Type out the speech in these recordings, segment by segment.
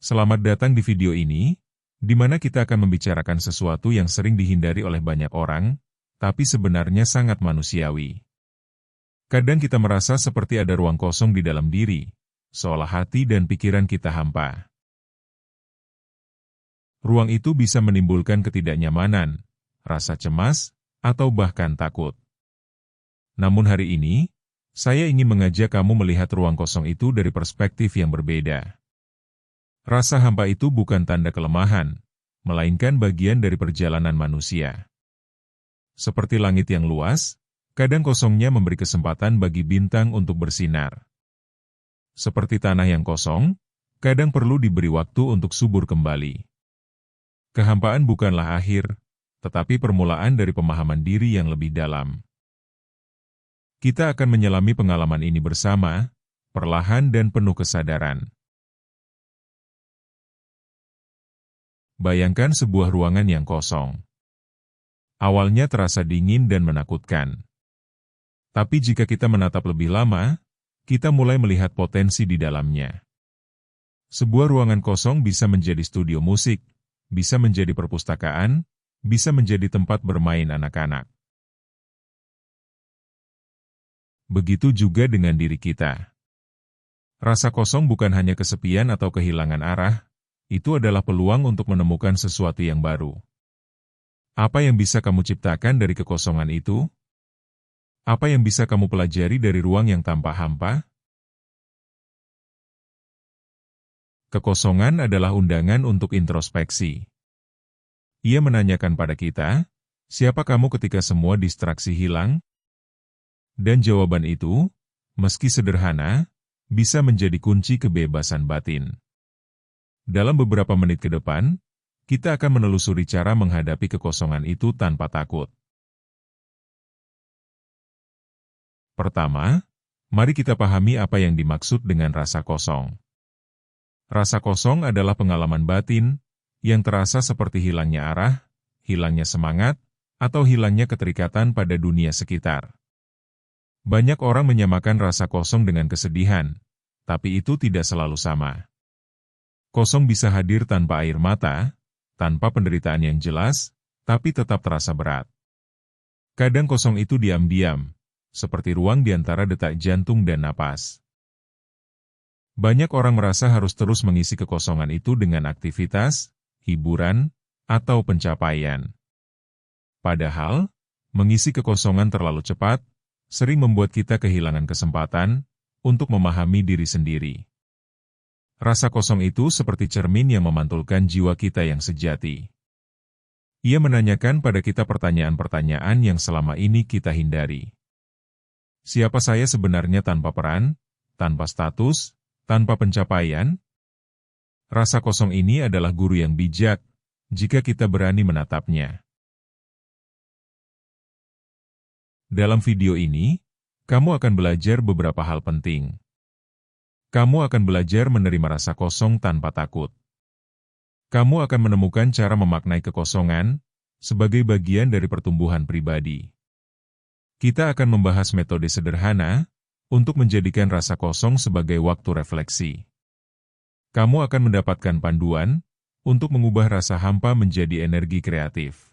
Selamat datang di video ini, di mana kita akan membicarakan sesuatu yang sering dihindari oleh banyak orang, tapi sebenarnya sangat manusiawi. Kadang kita merasa seperti ada ruang kosong di dalam diri, seolah hati dan pikiran kita hampa. Ruang itu bisa menimbulkan ketidaknyamanan, rasa cemas, atau bahkan takut. Namun hari ini, saya ingin mengajak kamu melihat ruang kosong itu dari perspektif yang berbeda. Rasa hampa itu bukan tanda kelemahan, melainkan bagian dari perjalanan manusia. Seperti langit yang luas, kadang kosongnya memberi kesempatan bagi bintang untuk bersinar. Seperti tanah yang kosong, kadang perlu diberi waktu untuk subur kembali. Kehampaan bukanlah akhir, tetapi permulaan dari pemahaman diri yang lebih dalam. Kita akan menyelami pengalaman ini bersama, perlahan dan penuh kesadaran. Bayangkan sebuah ruangan yang kosong. Awalnya terasa dingin dan menakutkan. Tapi jika kita menatap lebih lama, kita mulai melihat potensi di dalamnya. Sebuah ruangan kosong bisa menjadi studio musik, bisa menjadi perpustakaan, bisa menjadi tempat bermain anak-anak. Begitu juga dengan diri kita. Rasa kosong bukan hanya kesepian atau kehilangan arah, itu adalah peluang untuk menemukan sesuatu yang baru. Apa yang bisa kamu ciptakan dari kekosongan itu? Apa yang bisa kamu pelajari dari ruang yang tanpa hampa? Kekosongan adalah undangan untuk introspeksi. Ia menanyakan pada kita, siapa kamu ketika semua distraksi hilang? Dan jawaban itu, meski sederhana, bisa menjadi kunci kebebasan batin. Dalam beberapa menit ke depan, kita akan menelusuri cara menghadapi kekosongan itu tanpa takut. Pertama, mari kita pahami apa yang dimaksud dengan rasa kosong. Rasa kosong adalah pengalaman batin yang terasa seperti hilangnya arah, hilangnya semangat, atau hilangnya keterikatan pada dunia sekitar. Banyak orang menyamakan rasa kosong dengan kesedihan, tapi itu tidak selalu sama. Kosong bisa hadir tanpa air mata, tanpa penderitaan yang jelas, tapi tetap terasa berat. Kadang kosong itu diam-diam, seperti ruang di antara detak jantung dan napas. Banyak orang merasa harus terus mengisi kekosongan itu dengan aktivitas, hiburan, atau pencapaian. Padahal, mengisi kekosongan terlalu cepat, sering membuat kita kehilangan kesempatan untuk memahami diri sendiri. Rasa kosong itu seperti cermin yang memantulkan jiwa kita yang sejati. Ia menanyakan pada kita pertanyaan-pertanyaan yang selama ini kita hindari. Siapa saya sebenarnya tanpa peran, tanpa status, tanpa pencapaian? Rasa kosong ini adalah guru yang bijak, jika kita berani menatapnya. Dalam video ini, kamu akan belajar beberapa hal penting. Kamu akan belajar menerima rasa kosong tanpa takut. Kamu akan menemukan cara memaknai kekosongan sebagai bagian dari pertumbuhan pribadi. Kita akan membahas metode sederhana untuk menjadikan rasa kosong sebagai waktu refleksi. Kamu akan mendapatkan panduan untuk mengubah rasa hampa menjadi energi kreatif.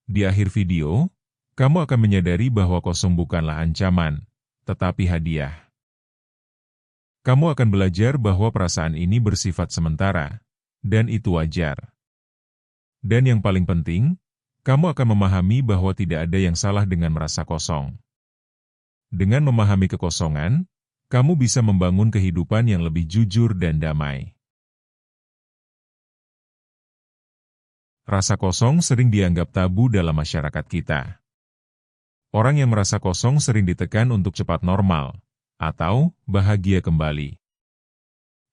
Di akhir video, kamu akan menyadari bahwa kosong bukanlah ancaman, tetapi hadiah. Kamu akan belajar bahwa perasaan ini bersifat sementara, dan itu wajar. Dan yang paling penting, kamu akan memahami bahwa tidak ada yang salah dengan merasa kosong. Dengan memahami kekosongan, kamu bisa membangun kehidupan yang lebih jujur dan damai. Rasa kosong sering dianggap tabu dalam masyarakat kita. Orang yang merasa kosong sering ditekan untuk cepat normal, atau bahagia kembali.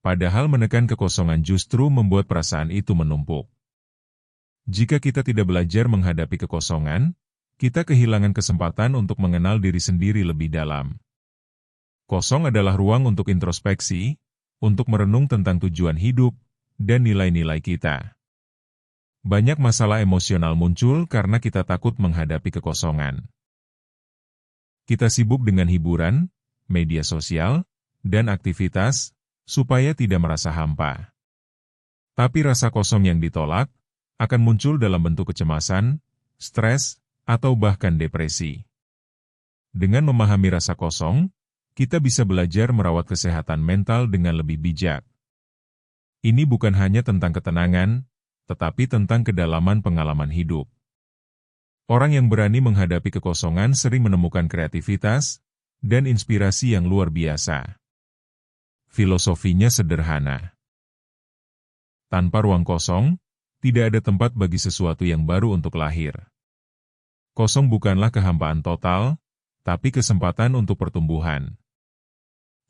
Padahal menekan kekosongan justru membuat perasaan itu menumpuk. Jika kita tidak belajar menghadapi kekosongan, kita kehilangan kesempatan untuk mengenal diri sendiri lebih dalam. Kosong adalah ruang untuk introspeksi, untuk merenung tentang tujuan hidup, dan nilai-nilai kita. Banyak masalah emosional muncul karena kita takut menghadapi kekosongan. Kita sibuk dengan hiburan, media sosial, dan aktivitas, supaya tidak merasa hampa. Tapi rasa kosong yang ditolak akan muncul dalam bentuk kecemasan, stres, atau bahkan depresi. Dengan memahami rasa kosong, kita bisa belajar merawat kesehatan mental dengan lebih bijak. Ini bukan hanya tentang ketenangan, tetapi tentang kedalaman pengalaman hidup. Orang yang berani menghadapi kekosongan sering menemukan kreativitas dan inspirasi yang luar biasa. Filosofinya sederhana. Tanpa ruang kosong, tidak ada tempat bagi sesuatu yang baru untuk lahir. Kosong bukanlah kehampaan total, tapi kesempatan untuk pertumbuhan.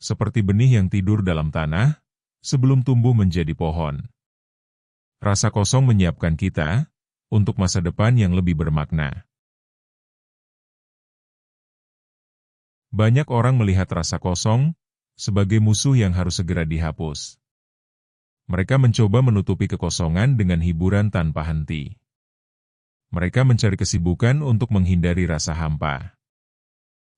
Seperti benih yang tidur dalam tanah, sebelum tumbuh menjadi pohon. Rasa kosong menyiapkan kita untuk masa depan yang lebih bermakna. Banyak orang melihat rasa kosong sebagai musuh yang harus segera dihapus. Mereka mencoba menutupi kekosongan dengan hiburan tanpa henti. Mereka mencari kesibukan untuk menghindari rasa hampa.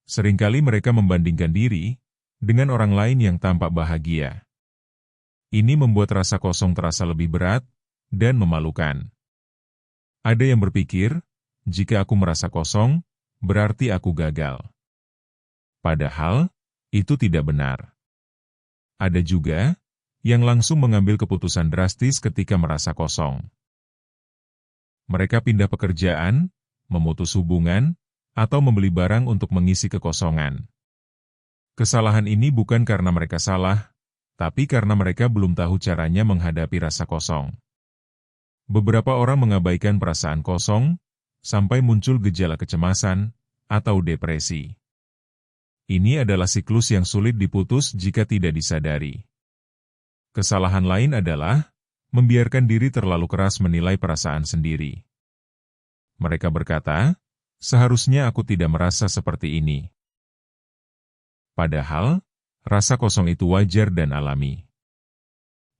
Seringkali mereka membandingkan diri dengan orang lain yang tampak bahagia. Ini membuat rasa kosong terasa lebih berat dan memalukan. Ada yang berpikir, jika aku merasa kosong, berarti aku gagal. Padahal, itu tidak benar. Ada juga yang langsung mengambil keputusan drastis ketika merasa kosong. Mereka pindah pekerjaan, memutus hubungan, atau membeli barang untuk mengisi kekosongan. Kesalahan ini bukan karena mereka salah, tapi karena mereka belum tahu caranya menghadapi rasa kosong. Beberapa orang mengabaikan perasaan kosong, sampai muncul gejala kecemasan atau depresi. Ini adalah siklus yang sulit diputus jika tidak disadari. Kesalahan lain adalah membiarkan diri terlalu keras menilai perasaan sendiri. Mereka berkata, seharusnya aku tidak merasa seperti ini. Padahal, rasa kosong itu wajar dan alami.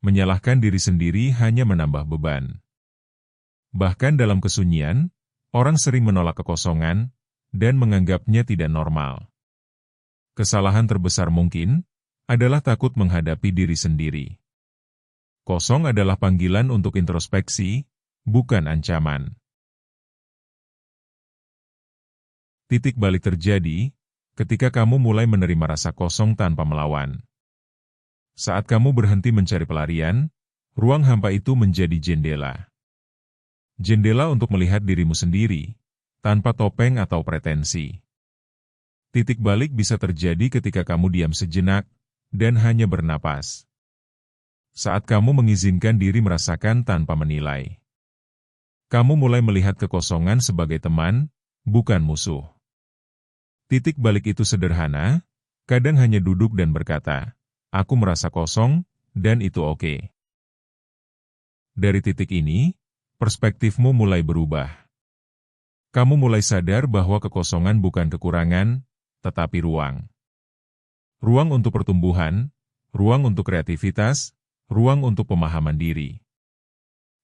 Menyalahkan diri sendiri hanya menambah beban. Bahkan dalam kesunyian, orang sering menolak kekosongan dan menganggapnya tidak normal. Kesalahan terbesar mungkin adalah takut menghadapi diri sendiri. Kosong adalah panggilan untuk introspeksi, bukan ancaman. Titik balik terjadi ketika kamu mulai menerima rasa kosong tanpa melawan. Saat kamu berhenti mencari pelarian, ruang hampa itu menjadi jendela. Jendela untuk melihat dirimu sendiri, tanpa topeng atau pretensi. Titik balik bisa terjadi ketika kamu diam sejenak, dan hanya bernapas. Saat kamu mengizinkan diri merasakan tanpa menilai. Kamu mulai melihat kekosongan sebagai teman, bukan musuh. Titik balik itu sederhana, kadang hanya duduk dan berkata, aku merasa kosong, dan itu oke. Dari titik ini, perspektifmu mulai berubah. Kamu mulai sadar bahwa kekosongan bukan kekurangan, tetapi ruang. Ruang untuk pertumbuhan, ruang untuk kreativitas, ruang untuk pemahaman diri.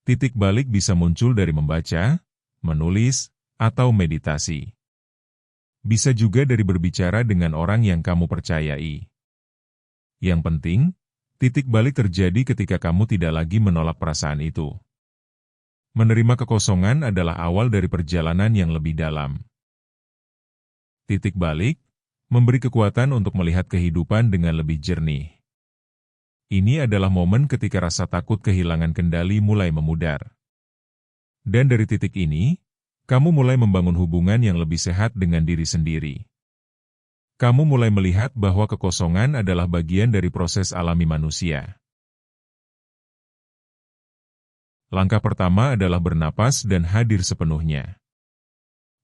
Titik balik bisa muncul dari membaca, menulis, atau meditasi. Bisa juga dari berbicara dengan orang yang kamu percayai. Yang penting, titik balik terjadi ketika kamu tidak lagi menolak perasaan itu. Menerima kekosongan adalah awal dari perjalanan yang lebih dalam. Titik balik memberi kekuatan untuk melihat kehidupan dengan lebih jernih. Ini adalah momen ketika rasa takut kehilangan kendali mulai memudar. Dan dari titik ini, kamu mulai membangun hubungan yang lebih sehat dengan diri sendiri. Kamu mulai melihat bahwa kekosongan adalah bagian dari proses alami manusia. Langkah pertama adalah bernapas dan hadir sepenuhnya.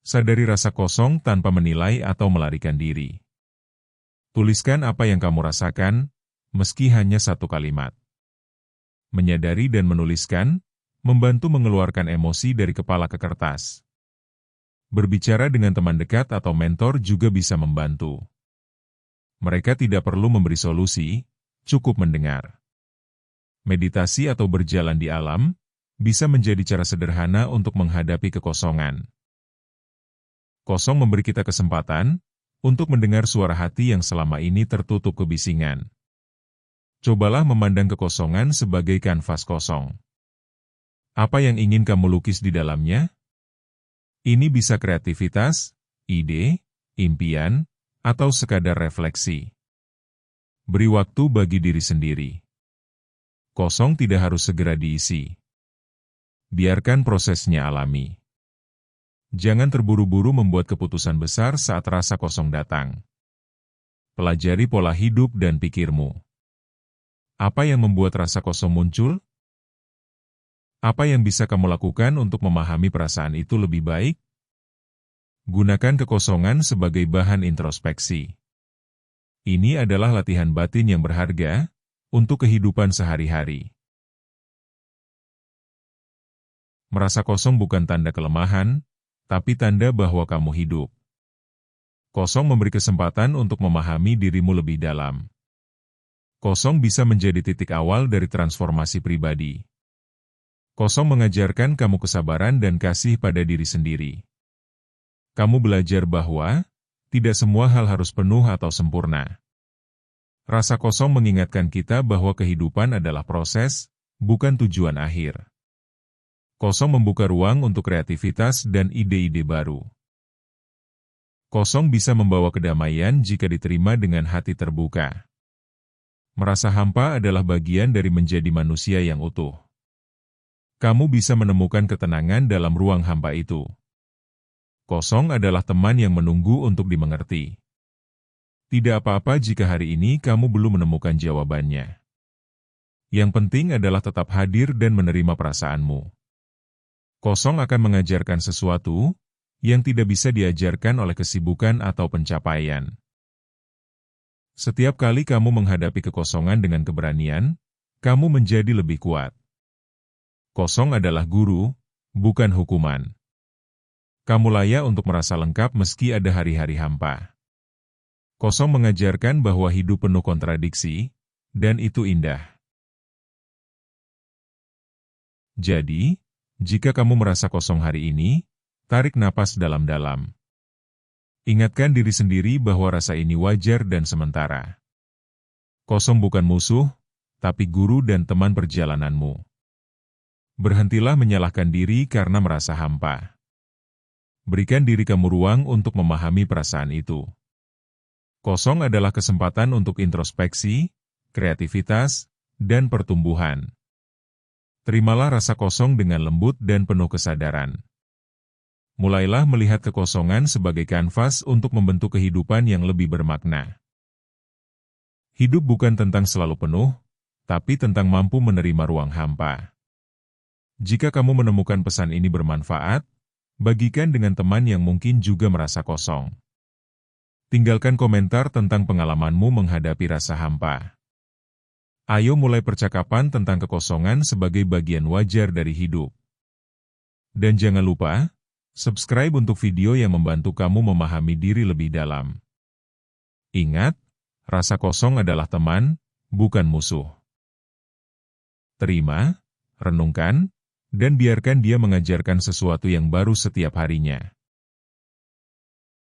Sadari rasa kosong tanpa menilai atau melarikan diri. Tuliskan apa yang kamu rasakan, meski hanya satu kalimat. Menyadari dan menuliskan, membantu mengeluarkan emosi dari kepala ke kertas. Berbicara dengan teman dekat atau mentor juga bisa membantu. Mereka tidak perlu memberi solusi, cukup mendengar. Meditasi atau berjalan di alam bisa menjadi cara sederhana untuk menghadapi kekosongan. Kosong memberi kita kesempatan untuk mendengar suara hati yang selama ini tertutup kebisingan. Cobalah memandang kekosongan sebagai kanvas kosong. Apa yang ingin kamu lukis di dalamnya? Ini bisa kreativitas, ide, impian, atau sekadar refleksi. Beri waktu bagi diri sendiri. Kosong tidak harus segera diisi. Biarkan prosesnya alami. Jangan terburu-buru membuat keputusan besar saat rasa kosong datang. Pelajari pola hidup dan pikirmu. Apa yang membuat rasa kosong muncul? Apa yang bisa kamu lakukan untuk memahami perasaan itu lebih baik? Gunakan kekosongan sebagai bahan introspeksi. Ini adalah latihan batin yang berharga untuk kehidupan sehari-hari. Merasa kosong bukan tanda kelemahan, tapi tanda bahwa kamu hidup. Kosong memberi kesempatan untuk memahami dirimu lebih dalam. Kosong bisa menjadi titik awal dari transformasi pribadi. Kosong mengajarkan kamu kesabaran dan kasih pada diri sendiri. Kamu belajar bahwa tidak semua hal harus penuh atau sempurna. Rasa kosong mengingatkan kita bahwa kehidupan adalah proses, bukan tujuan akhir. Kosong membuka ruang untuk kreativitas dan ide-ide baru. Kosong bisa membawa kedamaian jika diterima dengan hati terbuka. Merasa hampa adalah bagian dari menjadi manusia yang utuh. Kamu bisa menemukan ketenangan dalam ruang hampa itu. Kosong adalah teman yang menunggu untuk dimengerti. Tidak apa-apa jika hari ini kamu belum menemukan jawabannya. Yang penting adalah tetap hadir dan menerima perasaanmu. Kosong akan mengajarkan sesuatu yang tidak bisa diajarkan oleh kesibukan atau pencapaian. Setiap kali kamu menghadapi kekosongan dengan keberanian, kamu menjadi lebih kuat. Kosong adalah guru, bukan hukuman. Kamu layak untuk merasa lengkap meski ada hari-hari hampa. Kosong mengajarkan bahwa hidup penuh kontradiksi, dan itu indah. Jadi, jika kamu merasa kosong hari ini, tarik napas dalam-dalam. Ingatkan diri sendiri bahwa rasa ini wajar dan sementara. Kosong bukan musuh, tapi guru dan teman perjalananmu. Berhentilah menyalahkan diri karena merasa hampa. Berikan diri kamu ruang untuk memahami perasaan itu. Kosong adalah kesempatan untuk introspeksi, kreativitas, dan pertumbuhan. Terimalah rasa kosong dengan lembut dan penuh kesadaran. Mulailah melihat kekosongan sebagai kanvas untuk membentuk kehidupan yang lebih bermakna. Hidup bukan tentang selalu penuh, tapi tentang mampu menerima ruang hampa. Jika kamu menemukan pesan ini bermanfaat, bagikan dengan teman yang mungkin juga merasa kosong. Tinggalkan komentar tentang pengalamanmu menghadapi rasa hampa. Ayo mulai percakapan tentang kekosongan sebagai bagian wajar dari hidup. Dan jangan lupa, subscribe untuk video yang membantu kamu memahami diri lebih dalam. Ingat, rasa kosong adalah teman, bukan musuh. Terima, renungkan, dan biarkan dia mengajarkan sesuatu yang baru setiap harinya.